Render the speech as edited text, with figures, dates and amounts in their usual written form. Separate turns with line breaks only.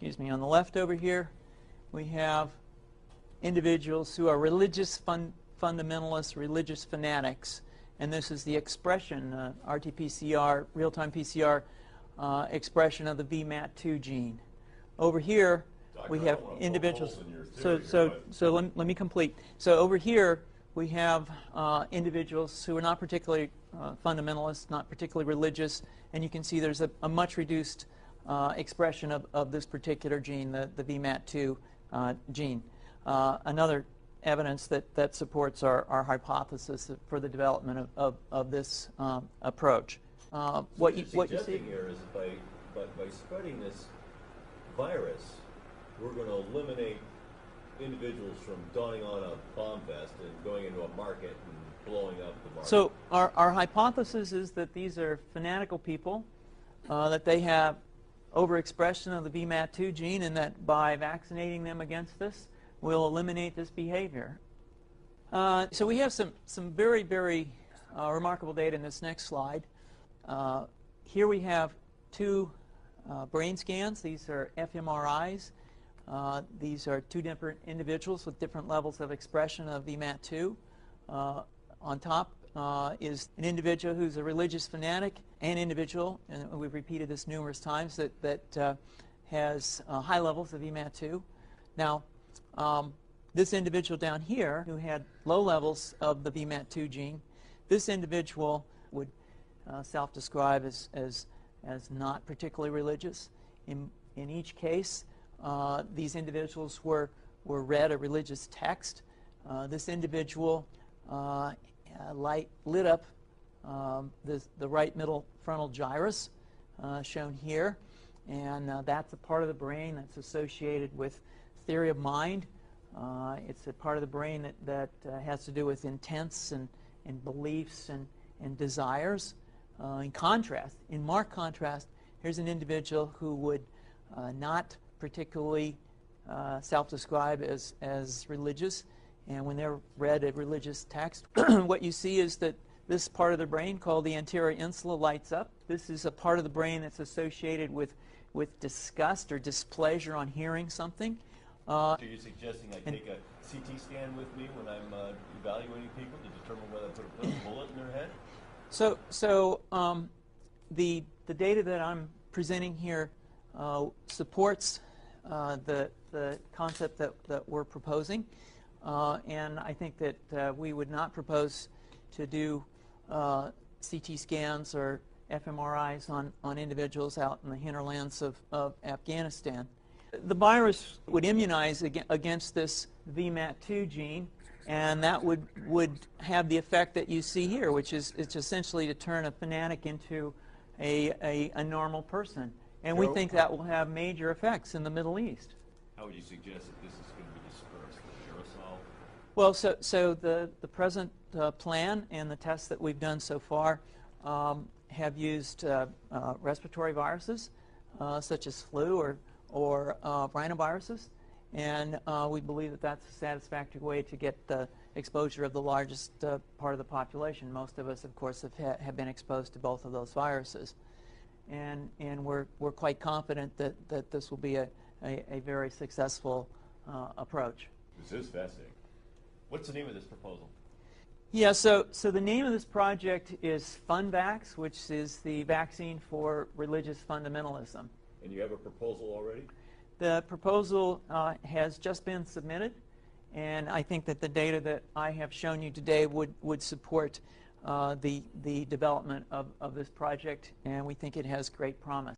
excuse me, on the left over here, we have individuals who are religious fundamentalists, religious fanatics, and this is the expression, RT-PCR, real-time PCR expression of the VMAT2 gene. Over here, we have individuals. Let me complete. So over here, we have individuals who are not particularly fundamentalist, not particularly religious, and you can see there's a much reduced expression of this particular gene, the VMAT2 gene. Another evidence that supports our hypothesis for the development of this approach.
What you see here is by spreading this virus, we're going to eliminate individuals from donning on a bomb vest and going into a market and blowing up the market.
So our hypothesis is that these are fanatical people, that they have overexpression of the VMAT2 gene, and that by vaccinating them against this, we'll eliminate this behavior. So we have some very, very remarkable data in this next slide. Here we have two brain scans. These are fMRIs. These are two different individuals with different levels of expression of VMAT2. On top is an individual who's a religious fanatic, an individual, and we've repeated this numerous times, that has high levels of VMAT2. Now, this individual down here who had low levels of the VMAT2 gene, this individual would self-describe as not particularly religious. In each case, these individuals were read a religious text. This individual lit up the right middle frontal gyrus, shown here, and that's a part of the brain that's associated with theory of mind. It's a part of the brain that has to do with intents and beliefs and desires. In marked contrast, here's an individual who would not particularly self-describe as religious, and when they're read a religious text, what you see is that this part of the brain called the anterior insula lights up. This is a part of the brain that's associated with disgust or displeasure on hearing something.
So you're suggesting I take a CT scan with me when I'm evaluating people to determine whether I put a bullet in their head?
So the data that I'm presenting here supports the concept that we're proposing, and I think that we would not propose to do CT scans or fMRIs on individuals out in the hinterlands of Afghanistan. The virus would immunize against this VMAT2 gene, and that would have the effect that you see here, which is it's essentially to turn a fanatic into a normal person. And we think that will have major effects in the Middle East.
How would you suggest that this is going to be dispersed? Aerosol?
Well, so the present plan and the tests that we've done so far have used respiratory viruses, such as flu or rhinoviruses, and we believe that that's a satisfactory way to get the exposure of the largest part of the population. Most of us, of course, have been exposed to both of those viruses, and we're quite confident that this will be a very successful approach.
This is fascinating. What's the name of this proposal?
Yeah, so the name of this project is FunVax, which is the vaccine for religious fundamentalism.
And you have a proposal already?
The proposal has just been submitted, and I think that the data that I have shown you today would support the development of this project, and we think it has great promise.